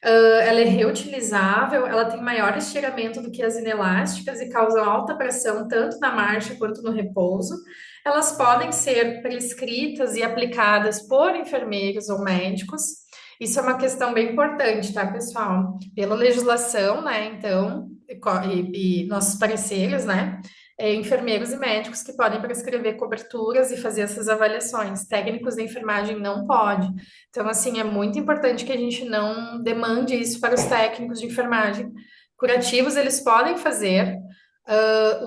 ela é reutilizável, ela tem maior estiramento do que as inelásticas e causam alta pressão tanto na marcha quanto no repouso. Elas podem ser prescritas e aplicadas por enfermeiros ou médicos. Isso é uma questão bem importante, tá, pessoal? Pela legislação, né? Então, e nossos pareceres, né? Enfermeiros e médicos que podem prescrever coberturas e fazer essas avaliações. Técnicos de enfermagem não pode. Então, assim, é muito importante que a gente não demande isso para os técnicos de enfermagem. Curativos eles podem fazer,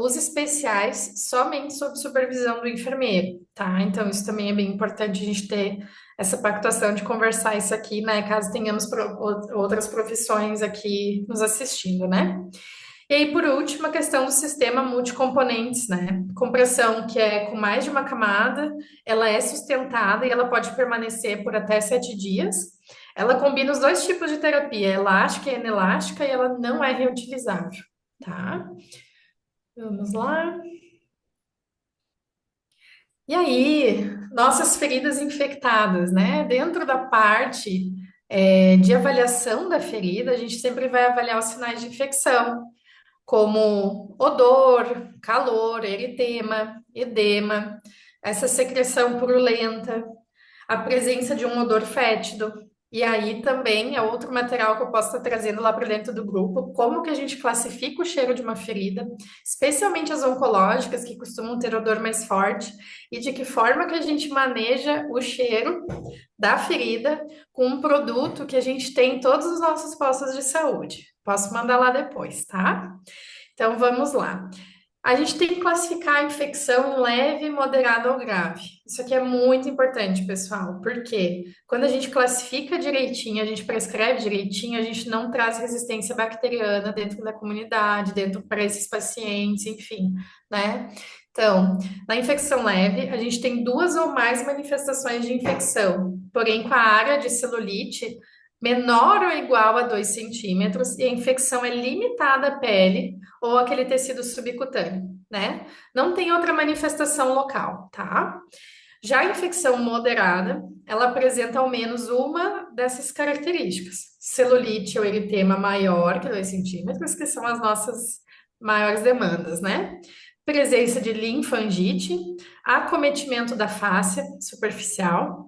os especiais somente sob supervisão do enfermeiro, tá? Então, isso também é bem importante a gente ter essa pactuação de conversar isso aqui, né? Caso tenhamos outras profissões aqui nos assistindo, né? E aí, por último, a questão do sistema multicomponentes, né? Compressão, que é com mais de uma camada, ela é sustentada e ela pode permanecer por até 7 dias. Ela combina os dois tipos de terapia, elástica e inelástica, e ela não é reutilizável, tá? Vamos lá. E aí, nossas feridas infectadas, né? Dentro da parte, de avaliação da ferida, a gente sempre vai avaliar os sinais de infecção, como odor, calor, eritema, edema, essa secreção purulenta, a presença de um odor fétido. E aí também é outro material que eu posso estar trazendo lá para dentro do grupo, como que a gente classifica o cheiro de uma ferida, especialmente as oncológicas, que costumam ter odor mais forte, e de que forma que a gente maneja o cheiro da ferida com um produto que a gente tem em todos os nossos postos de saúde. Posso mandar lá depois, tá? Então vamos lá. A gente tem que classificar a infecção em leve, moderada ou grave. Isso aqui é muito importante, pessoal, porque quando a gente classifica direitinho, a gente prescreve direitinho, a gente não traz resistência bacteriana dentro da comunidade, dentro para esses pacientes, enfim, né? Então, na infecção leve, a gente tem duas ou mais manifestações de infecção, porém com a área de celulite menor ou igual a 2 centímetros e a infecção é limitada à pele ou aquele tecido subcutâneo, né? Não tem outra manifestação local, tá? Já a infecção moderada, ela apresenta ao menos uma dessas características: celulite ou eritema maior que 2 centímetros, que são as nossas maiores demandas, né? Presença de linfangite, acometimento da face superficial,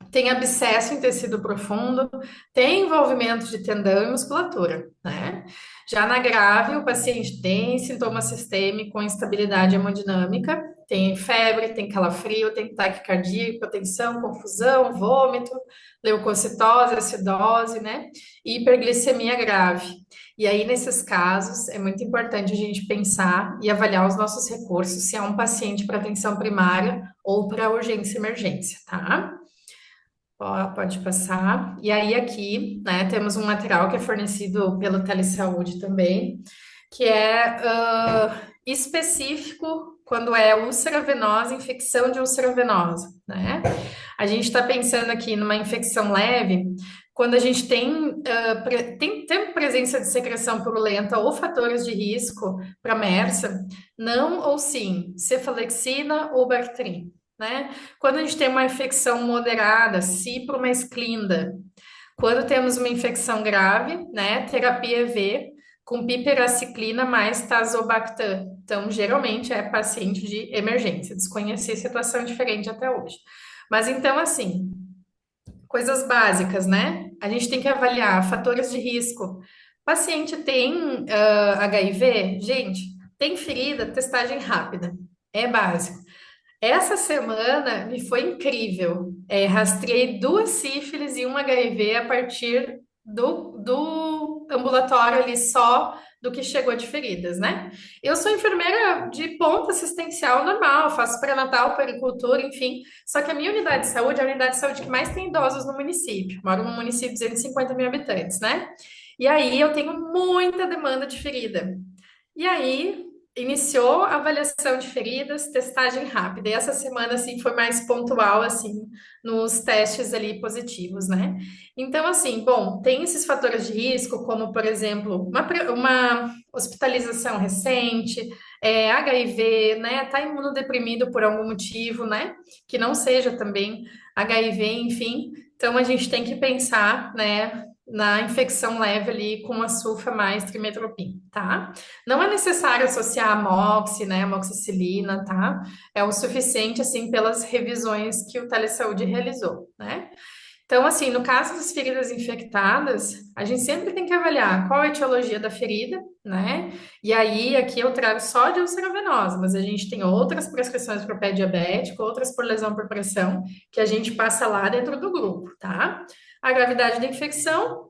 tem abscesso em tecido profundo, tem envolvimento de tendão e musculatura, né? Já na grave, o paciente tem sintoma sistêmico com instabilidade hemodinâmica, tem febre, tem calafrio, tem taquicardia, hipotensão, confusão, vômito, leucocitose, acidose, né? E hiperglicemia grave. E aí, nesses casos, é muito importante a gente pensar e avaliar os nossos recursos, se é um paciente para atenção primária ou para urgência e emergência, tá? Pode passar. E aí, aqui, né, temos um material que é fornecido pelo Telesaúde também, que é específico quando é úlcera venosa, infecção de úlcera venosa, né? A gente está pensando aqui numa infecção leve, quando a gente tem presença de secreção purulenta ou fatores de risco para MRSA, não ou sim, cefalexina ou Bactrim, né? Quando a gente tem uma infecção moderada, cipromesclinda. Quando temos uma infecção grave, né? Terapia EV com piperaciclina mais tazobactam. Então, geralmente é paciente de emergência. Desconheci situação diferente até hoje. Mas então, assim, coisas básicas, né? A gente tem que avaliar fatores de risco. Paciente tem HIV? Gente, tem ferida, testagem rápida. É básico. Essa semana me foi incrível. Rastreei 2 sífilis e um HIV a partir do ambulatório ali só do que chegou de feridas, né? Eu sou enfermeira de ponta assistencial normal, faço pré-natal, puericultura, enfim. Só que a minha unidade de saúde é a unidade de saúde que mais tem idosos no município. Moro num município de 250 mil habitantes, né? E aí eu tenho muita demanda de ferida. E aí, iniciou a avaliação de feridas, testagem rápida. E essa semana, assim, foi mais pontual, assim, nos testes ali positivos, né? Então, assim, bom, tem esses fatores de risco, como, por exemplo, uma hospitalização recente, HIV, né? Tá imunodeprimido por algum motivo, né? Que não seja também HIV, enfim. Então, a gente tem que pensar, né? Na infecção leve ali com a sulfa mais trimetoprim, tá? Não é necessário associar a amoxi, né, amoxicilina, tá? É o suficiente, assim, pelas revisões que o Telesaúde realizou, né? Então, assim, no caso das feridas infectadas, a gente sempre tem que avaliar qual a etiologia da ferida, né? E aí, aqui eu trago só de úlcera venosa, mas a gente tem outras prescrições para o pé diabético, outras por lesão por pressão, que a gente passa lá dentro do grupo, tá? A gravidade da infecção,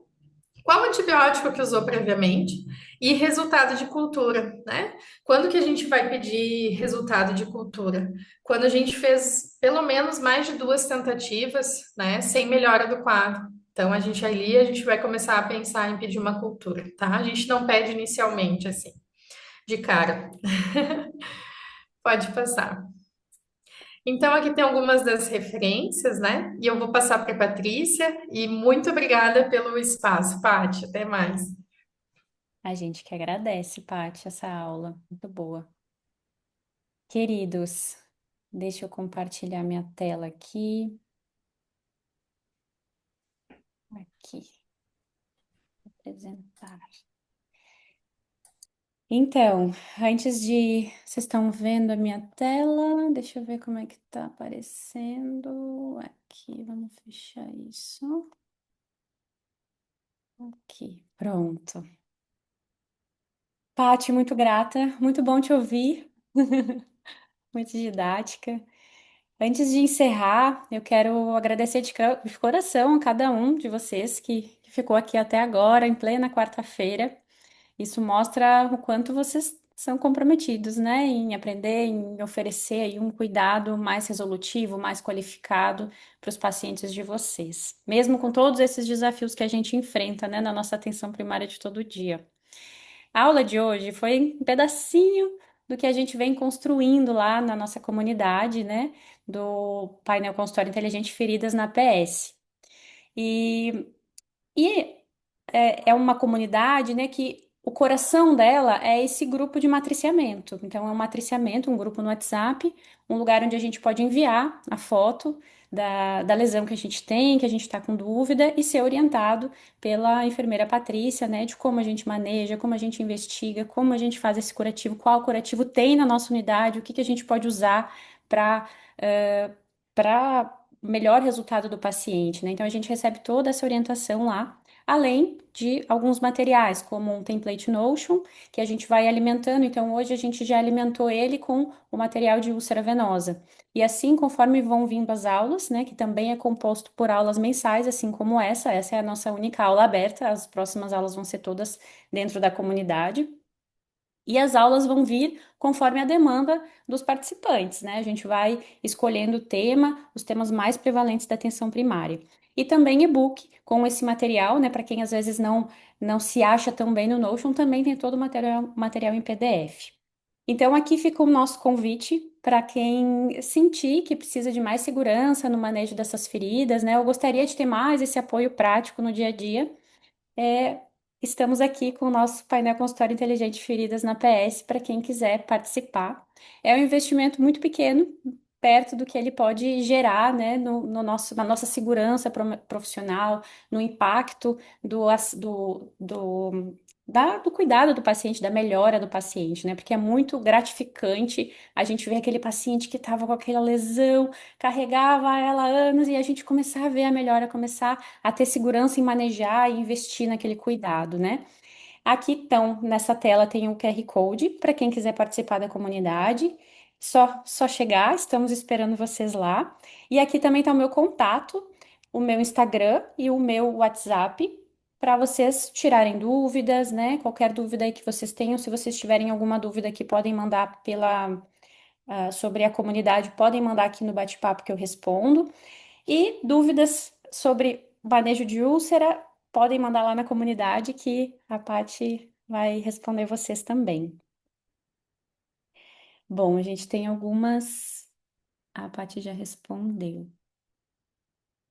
qual antibiótico que usou previamente e resultado de cultura, né? Quando que a gente vai pedir resultado de cultura? Quando a gente fez pelo menos mais de duas tentativas, né, sem melhora do quadro. Então a gente vai começar a pensar em pedir uma cultura, tá? A gente não pede inicialmente assim, de cara. Pode passar. Então aqui tem algumas das referências, né? E eu vou passar para a Patrícia e muito obrigada pelo espaço, Paty. Até mais. A gente que agradece, Paty, essa aula. Muito boa. Queridos, deixa eu compartilhar minha tela aqui. Aqui, apresentar. Então, antes de. Vocês estão vendo a minha tela? Deixa eu ver como é que tá aparecendo. Aqui, vamos fechar isso. Aqui, pronto. Paty, muito grata, muito bom te ouvir, muito didática. Antes de encerrar, eu quero agradecer de coração a cada um de vocês que ficou aqui até agora, em plena quarta-feira. Isso mostra o quanto vocês são comprometidos, né, em aprender, em oferecer aí um cuidado mais resolutivo, mais qualificado para os pacientes de vocês, mesmo com todos esses desafios que a gente enfrenta, né, na nossa atenção primária de todo dia. A aula de hoje foi um pedacinho do que a gente vem construindo lá na nossa comunidade, né, do painel consultório inteligente Feridas na PS. E, é uma comunidade, né, que o coração dela é esse grupo de matriciamento. Então, é um matriciamento, um grupo no WhatsApp, um lugar onde a gente pode enviar a foto da lesão que a gente tem, que a gente está com dúvida, e ser orientado pela enfermeira Patrícia, né, de como a gente maneja, como a gente investiga, como a gente faz esse curativo, qual curativo tem na nossa unidade, o que que a gente pode usar para para melhor resultado do paciente, né? Então, a gente recebe toda essa orientação lá além de alguns materiais, como um template Notion, que a gente vai alimentando. Então, hoje a gente já alimentou ele com o material de úlcera venosa. E assim, conforme vão vindo as aulas, né, que também é composto por aulas mensais, assim como essa é a nossa única aula aberta, as próximas aulas vão ser todas dentro da comunidade. E as aulas vão vir conforme a demanda dos participantes, né? A gente vai escolhendo o tema, os temas mais prevalentes da atenção primária. E também e-book com esse material, né? Para quem às vezes não se acha tão bem no Notion, também tem todo o material em PDF. Então, aqui fica o nosso convite para quem sentir que precisa de mais segurança no manejo dessas feridas, né? Eu gostaria de ter mais esse apoio prático no dia a dia. É, estamos aqui com o nosso painel consultório inteligente Feridas na PS para quem quiser participar. É um investimento muito pequeno, perto do que ele pode gerar, né, na nossa segurança profissional, no impacto do cuidado do paciente, da melhora do paciente, né? Porque é muito gratificante a gente ver aquele paciente que estava com aquela lesão, carregava ela há anos e a gente começar a ver a melhora, começar a ter segurança em manejar e investir naquele cuidado, né? Aqui então, nessa tela tem o QR Code para quem quiser participar da comunidade. Só chegar, estamos esperando vocês lá. E aqui também está o meu contato, o meu Instagram e o meu WhatsApp para vocês tirarem dúvidas, né? Qualquer dúvida aí que vocês tenham, se vocês tiverem alguma dúvida que podem mandar sobre a comunidade, podem mandar aqui no bate-papo que eu respondo. E dúvidas sobre manejo de úlcera, podem mandar lá na comunidade que a Paty vai responder vocês também. Bom, a gente tem algumas. A Paty já respondeu.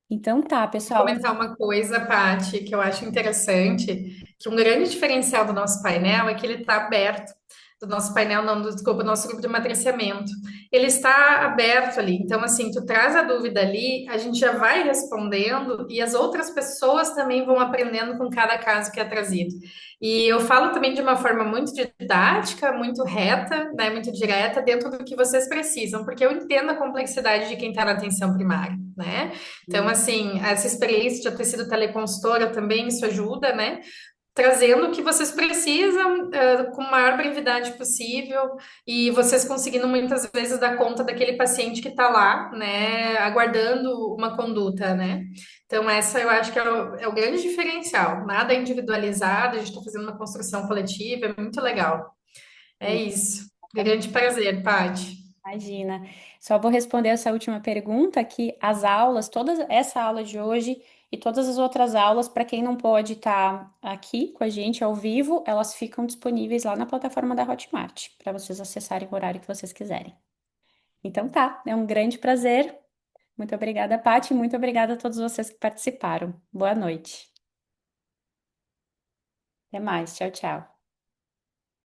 Então tá, pessoal. Comentar uma coisa, Paty, que eu acho interessante, que um grande diferencial do nosso painel é que ele está aberto, do nosso painel, não, desculpa, do nosso grupo de matriciamento. Ele está aberto ali, então assim, tu traz a dúvida ali, a gente já vai respondendo e as outras pessoas também vão aprendendo com cada caso que é trazido. E eu falo também de uma forma muito didática, muito reta, né, muito direta, dentro do que vocês precisam, porque eu entendo a complexidade de quem está na atenção primária, né? Então, Hum. assim, essa experiência de eu ter sido teleconsultora também, isso ajuda, né? Trazendo o que vocês precisam, com a maior brevidade possível, e vocês conseguindo muitas vezes dar conta daquele paciente que está lá, né, aguardando uma conduta, né? Então, essa eu acho que é o grande diferencial. Nada individualizado, a gente está fazendo uma construção coletiva, é muito legal. É Sim, isso. Grande exatamente. prazer, Paty. Imagina. Só vou responder essa última pergunta, que as aulas, toda essa aula de hoje e todas as outras aulas, para quem não pode estar aqui com a gente ao vivo, elas ficam disponíveis lá na plataforma da Hotmart, para vocês acessarem o horário que vocês quiserem. Então tá, é um grande prazer. Muito obrigada, Paty, e muito obrigada a todos vocês que participaram. Boa noite. Até mais. Tchau, tchau.